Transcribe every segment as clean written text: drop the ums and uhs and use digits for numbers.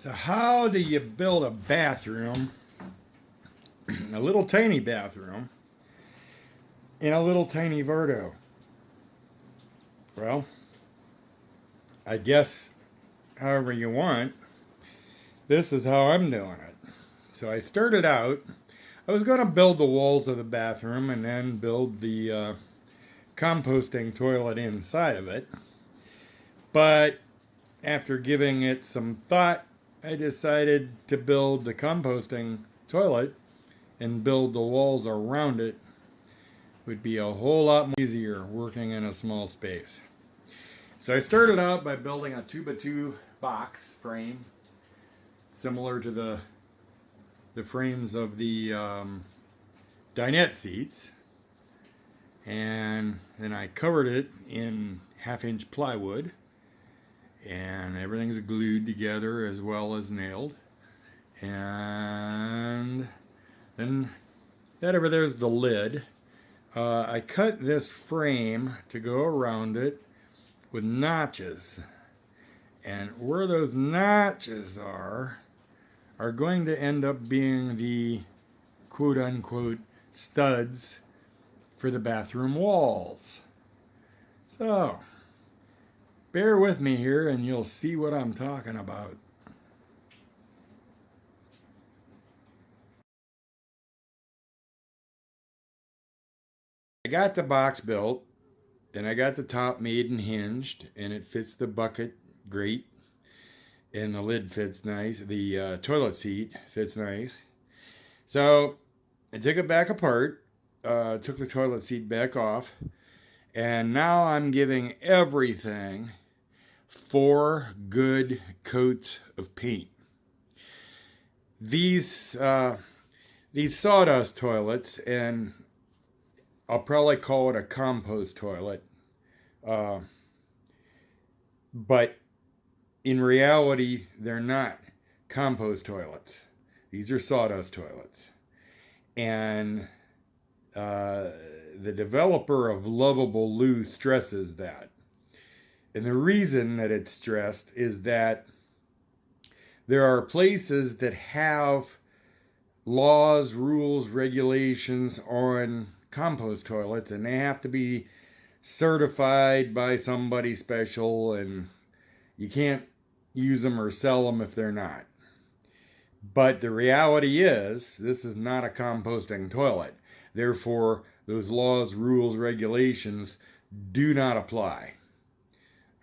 So how do you build a bathroom, a little tiny bathroom, in a little tiny Verdo? Well, I guess however you want. This is how I'm doing it. So I started out, I was going to build the walls of the bathroom and then build the composting toilet inside of it. But after giving it some thought, I decided to build the composting toilet and build the walls around it. Would be a whole lot easier working in a small space. So I started out by building a 2x2 box frame, similar to the frames of the dinette seats, and then I covered it in 1/2-inch plywood, and everything's glued together as well as nailed. And then that over there's the lid. I cut this frame to go around it with notches, and where those notches are going to end up being the quote-unquote studs for the bathroom walls. So bear with me here and you'll see what I'm talking about. I got the box built and I got the top made and hinged, and it fits the bucket great, and the lid fits nice. The toilet seat fits nice. So I took it back apart, took the toilet seat back off, and now I'm giving everything 4 good coats of paint. These sawdust toilets, and I'll probably call it a compost toilet, but in reality they're not compost toilets. These are sawdust toilets, and the developer of Lovable Lou stresses that. And the reason that it's stressed is that there are places that have laws, rules, regulations on compost toilets, and they have to be certified by somebody special, and you can't use them or sell them if they're not. But the reality is, this is not a composting toilet. Therefore, those laws, rules, regulations do not apply.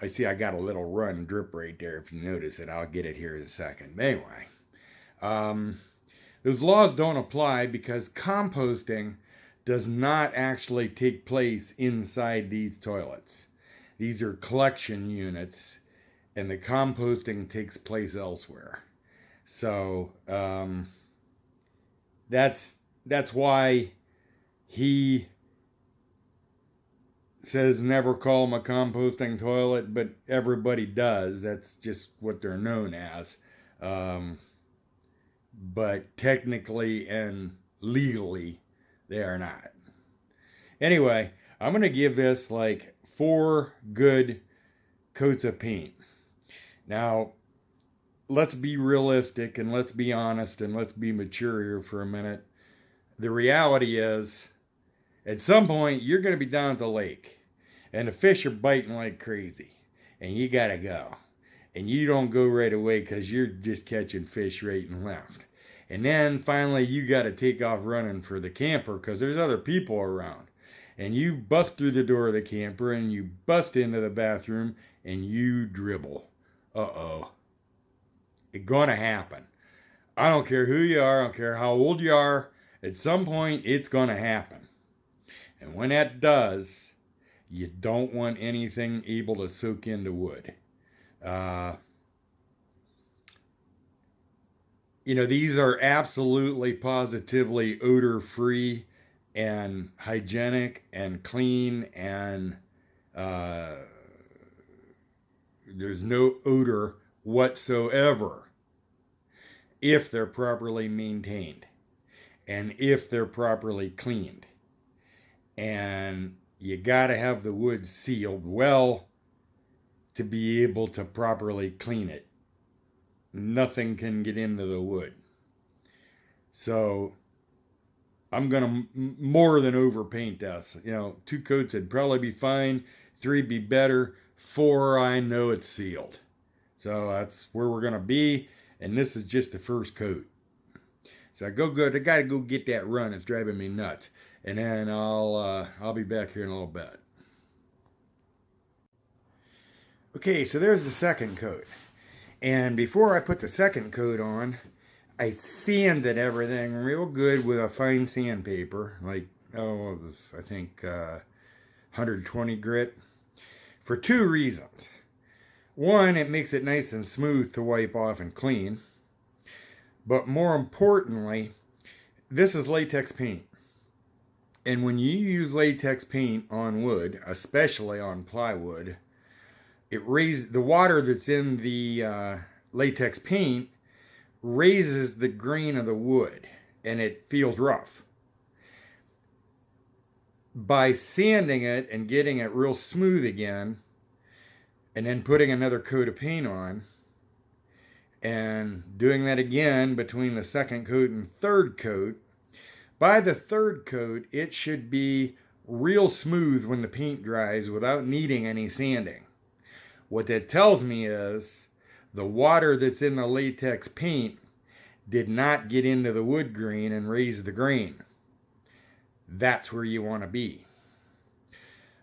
I see I got a little run drip right there. If you notice it, I'll get it here in a second. Anyway, those laws don't apply because composting does not actually take place inside these toilets. These are collection units, and the composting takes place elsewhere. So that's why he says never call them a composting toilet, but everybody does. That's just what they're known as. But technically and legally, they are not. Anyway, I'm going to give this like 4 good coats of paint. Now, let's be realistic and let's be honest and let's be mature here for a minute. The reality is, at some point, you're going to be down at the lake, and the fish are biting like crazy, and you got to go. And you don't go right away because you're just catching fish right and left. And then finally, you got to take off running for the camper because there's other people around. And you bust through the door of the camper and you bust into the bathroom and you dribble. Uh-oh. It's gonna happen. I don't care who you are, I don't care how old you are, at some point it's gonna happen. And when that does, you don't want anything able to soak into wood. These are absolutely positively odor-free and hygienic and clean, and there's no odor whatsoever if they're properly maintained and if they're properly cleaned. And you gotta have the wood sealed well to be able to properly clean it. nothing can get into the wood. So I'm gonna more than overpaint this. 2 coats would probably be fine. 3 be better. 4, I know it's sealed. So that's where we're gonna be. And this is just the first coat. So I gotta go get that run. It's driving me nuts. And then I'll be back here in a little bit. Okay, so there's the second coat. And before I put the second coat on, I sanded everything real good with a fine sandpaper, like, it was, I think, 120 grit, for 2 reasons. One, it makes it nice and smooth to wipe off and clean. But more importantly, this is latex paint. And when you use latex paint on wood, especially on plywood, it raises the water that's in the latex paint raises the grain of the wood, and it feels rough. By sanding it and getting it real smooth again, and then putting another coat of paint on, and doing that again between the second coat and third coat, by the third coat, it should be real smooth when the paint dries without needing any sanding. What that tells me is the water that's in the latex paint did not get into the wood grain and raise the grain. That's where you want to be.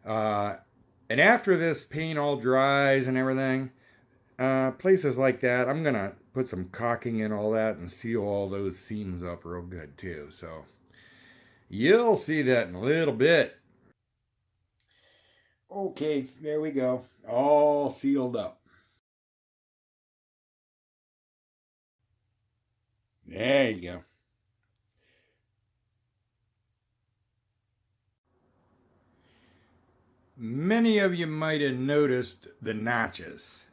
And after this paint all dries and everything, places like that, I'm going to put some caulking in all that and seal all those seams up real good too. So you'll see that in a little bit. Okay, there we go. All sealed up. There you go. Many of you might have noticed the notches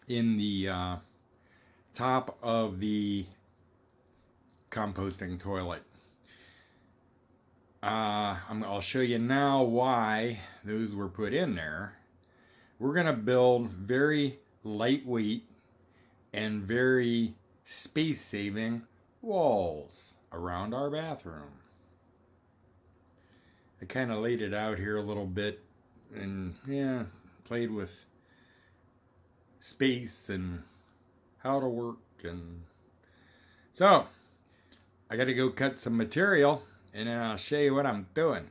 in the top of the composting toilet. I'll show you now why those were put in there. We're going to build very lightweight and very space-saving walls around our bathroom. I kind of laid it out here a little bit and played with space and how to work. And so I got to go cut some material and then I'll show you what I'm doing.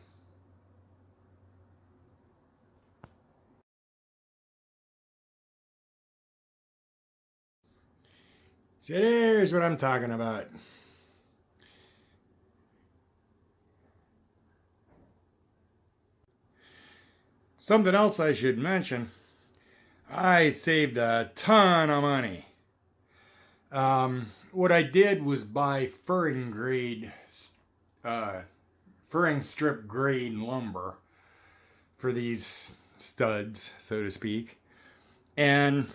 So there's what I'm talking about. Something else I should mention, I saved a ton of money. What I did was buy furring strip grade lumber for these studs, so to speak. And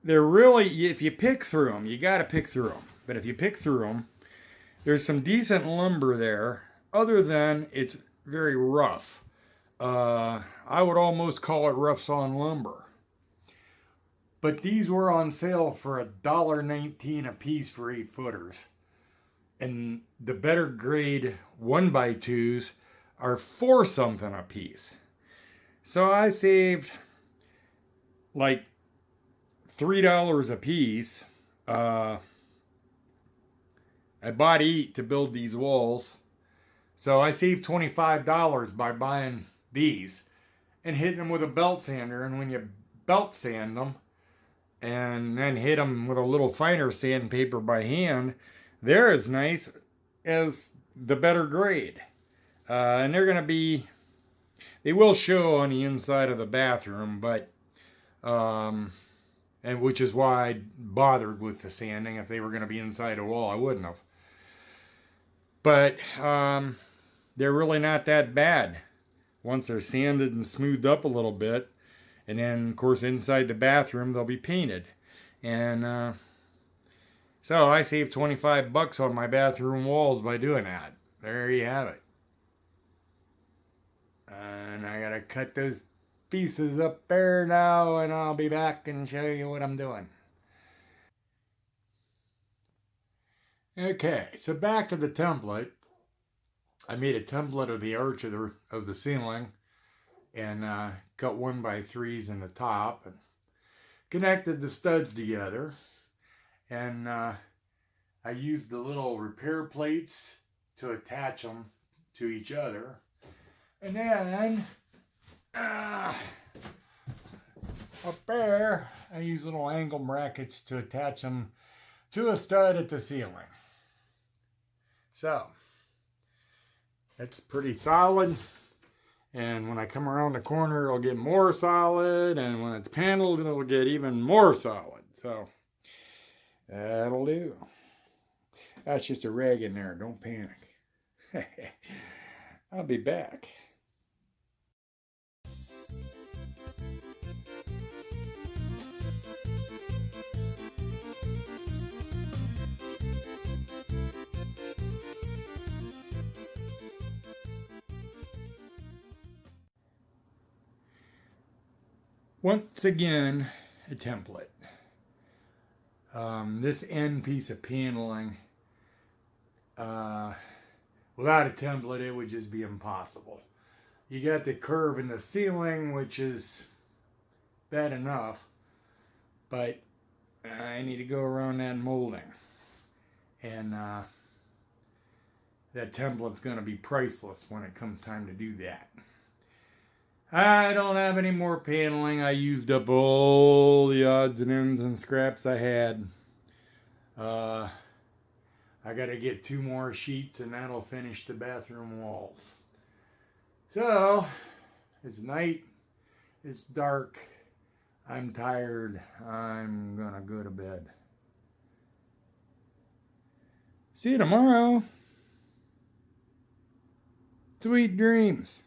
they're really, if you pick through them, you got to pick through them. But if you pick through them, there's some decent lumber there, other than it's very rough. I would almost call it rough sawn lumber. But these were on sale for $1.19 a piece for 8-footers. And the better grade 1x2s are 4 something a piece. So I saved like $3 a piece. I bought 8 to build these walls. So I saved $25 by buying these and hitting them with a belt sander. And when you belt sand them and then hit them with a little finer sandpaper by hand, they're as nice as the better grade. And they're going to be, they will show on the inside of the bathroom, but, and which is why I bothered with the sanding. If they were going to be inside a wall, I wouldn't have. But they're really not that bad once they're sanded and smoothed up a little bit. And then, of course, inside the bathroom, they'll be painted. And so I saved $25 on my bathroom walls by doing that. There you have it. And I gotta cut those pieces up there now, and I'll be back and show you what I'm doing. Okay, so back to the template. I made a template of the arch of the ceiling and cut 1x3s in the top and connected the studs together. And I used the little repair plates to attach them to each other. And then up there, I use little angle brackets to attach them to a stud at the ceiling. So, it's pretty solid. And when I come around the corner, it'll get more solid. And when it's paneled, it'll get even more solid. So, that'll do. That's just a rag in there. Don't panic. I'll be back. Once again, a template. This end piece of paneling, without a template, it would just be impossible. You got the curve in the ceiling, which is bad enough, but I need to go around that molding. And that template's going to be priceless when it comes time to do that. I don't have any more paneling. I used up all the odds and ends and scraps I had. I got to get 2 more sheets and that'll finish the bathroom walls. So, it's night. It's dark. I'm tired. I'm gonna go to bed. See you tomorrow. Sweet dreams.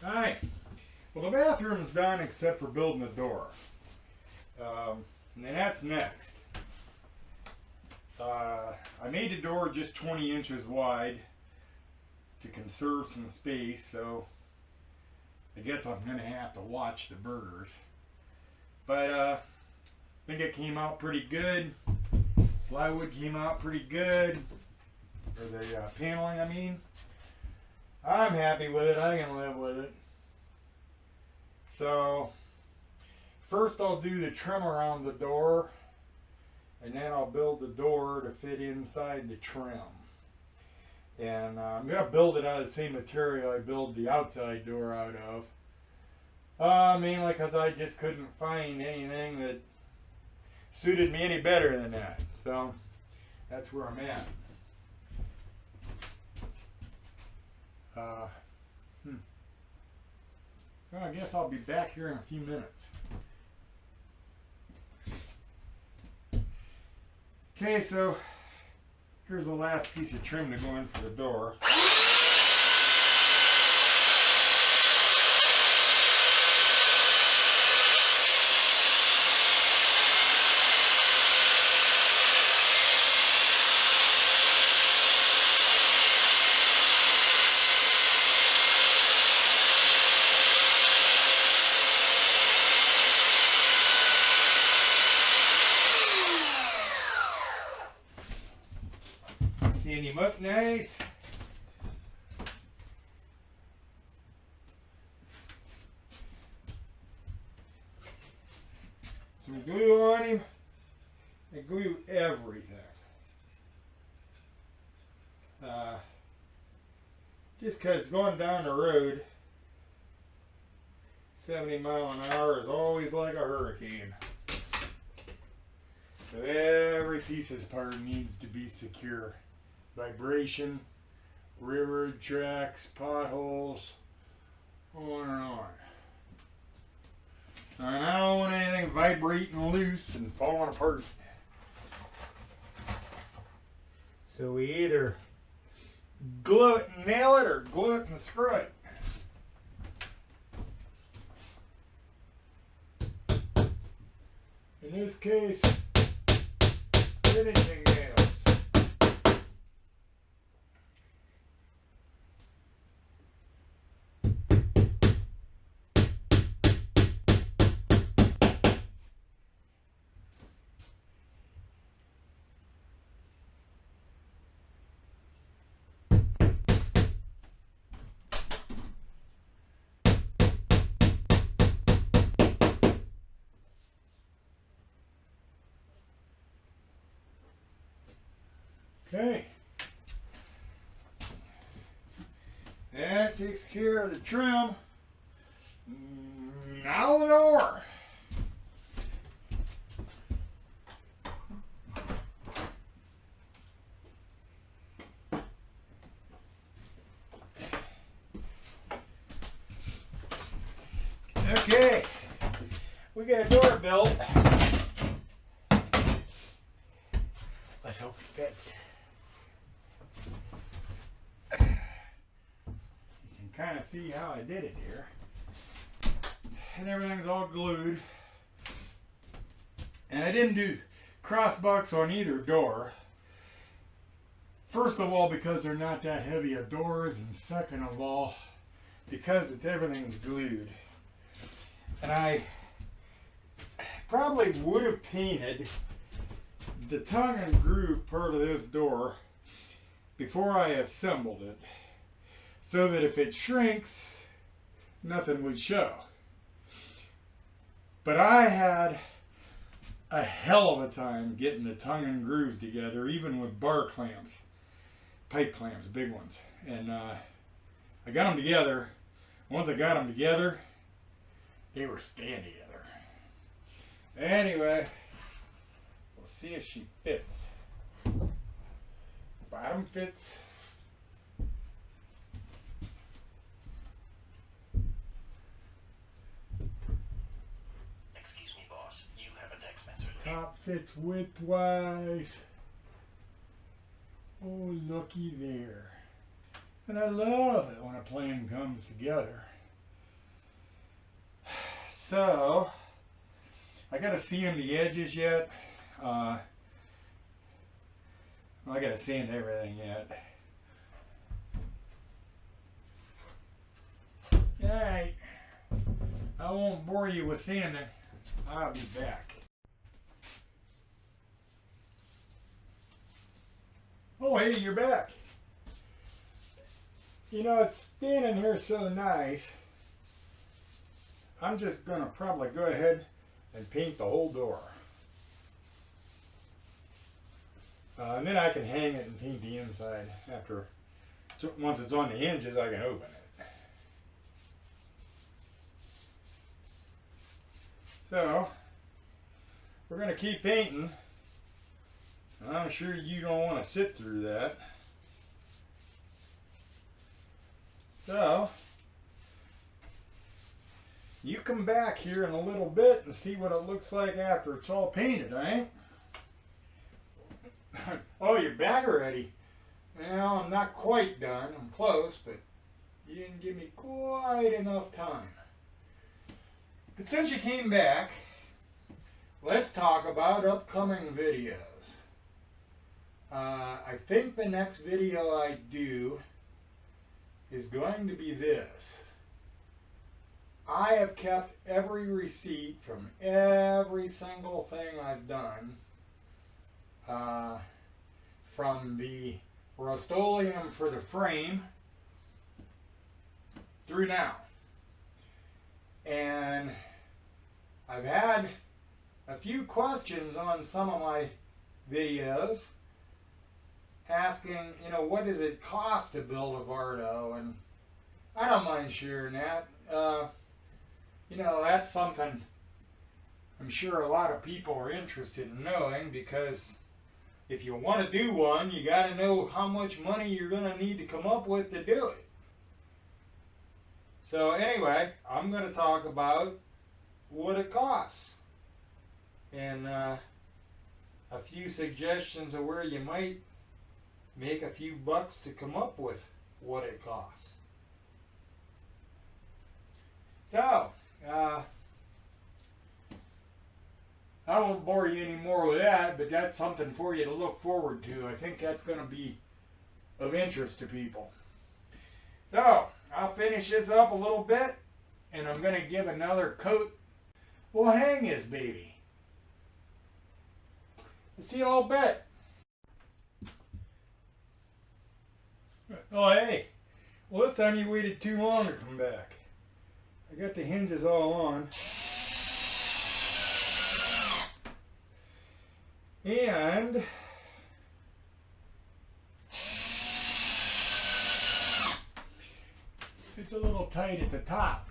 Alright, well the bathroom's done except for building the door. And then that's next. I made the door just 20 inches wide to conserve some space, so I guess I'm going to have to watch the burgers. But I think it came out pretty good. Plywood came out pretty good. Or the paneling, I mean. I'm happy with it. I can live with it. So, first I'll do the trim around the door, and then I'll build the door to fit inside the trim. And I'm going to build it out of the same material I built the outside door out of. Mainly because I just couldn't find anything that suited me any better than that. So, that's where I'm at. Well, I guess I'll be back here in a few minutes. Okay, so here's the last piece of trim to go in for the door. See him up nice. Some glue on him. I glue everything. Just because going down the road 70 miles an hour is always like a hurricane. So every piece of this part needs to be secure. Vibration, railroad tracks, potholes, on and on. And I don't want anything vibrating loose and falling apart. So we either glue it and nail it or glue it and screw it. In this case, finishing nails. Okay. That takes care of the trim. Now the door. Okay, we got a door built. Let's hope it fits. You can kind of see how I did it here. And everything's all glued. And I didn't do cross bucks on either door. First of all, because they're not that heavy of doors, and second of all, because everything's glued. And I probably would have painted the tongue and groove part of this door before I assembled it, so that if it shrinks, nothing would show. But I had a hell of a time getting the tongue and grooves together, even with bar clamps, pipe clamps, big ones. And I got them together. Once I got them together, they were staying together. Anyway, we'll see if she fits. Bottom fits. Excuse me, boss. You have a text message. Top fits widthwise. Oh, looky there. And I love it when a plan comes together. So, I gotta sand the edges yet. I gotta sand everything yet. Alright, I won't bore you with sanding. I'll be back. Oh, hey, you're back. You know, it's standing here so nice. I'm just going to probably go ahead and paint the whole door. And then I can hang it and paint the inside after. Once it's on the hinges, I can open it. So, we're going to keep painting. And I'm sure you don't want to sit through that. So, you come back here in a little bit and see what it looks like after it's all painted, right? Oh, you're back already. Well, I'm not quite done. I'm close, but you didn't give me quite enough time. But since you came back, let's talk about upcoming videos. I think the next video I do is going to be this. I have kept every receipt from every single thing I've done, from the Rust-Oleum for the frame through now. And I've had a few questions on some of my videos asking, you know, what does it cost to build a Vardo? And I don't mind sharing that. You know, that's something I'm sure a lot of people are interested in knowing, because if you want to do one, you got to know how much money you're going to need to come up with to do it. So anyway, I'm going to talk about what it costs and a few suggestions of where you might make a few bucks to come up with what it costs. So, I won't bore you anymore with that, but that's something for you to look forward to. I think that's going to be of interest to people. So, I'll finish this up a little bit, and I'm going to give another coat. We'll hang this baby. Let's see you all bet. Oh, hey. Well, this time you waited too long to come back. I got the hinges all on. And it's a little tight at the top,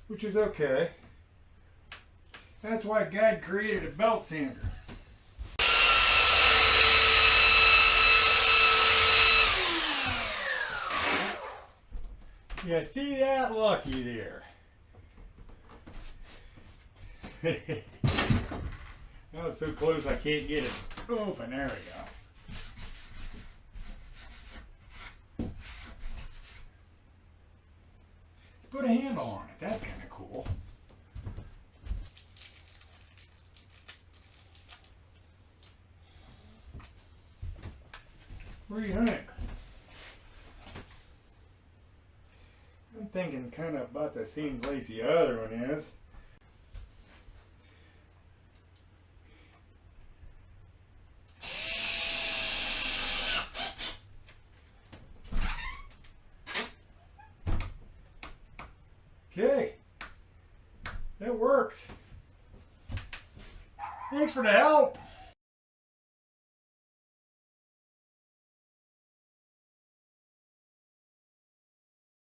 which is okay. That's why God created a belt sander. Yeah, see that? Lucky there. That was so close I can't get it open. There we go. Let's put a handle on it. That's kind of cool. What do you think? I'm thinking kind of about the same place the other one is. Okay, that works. Thanks for the help.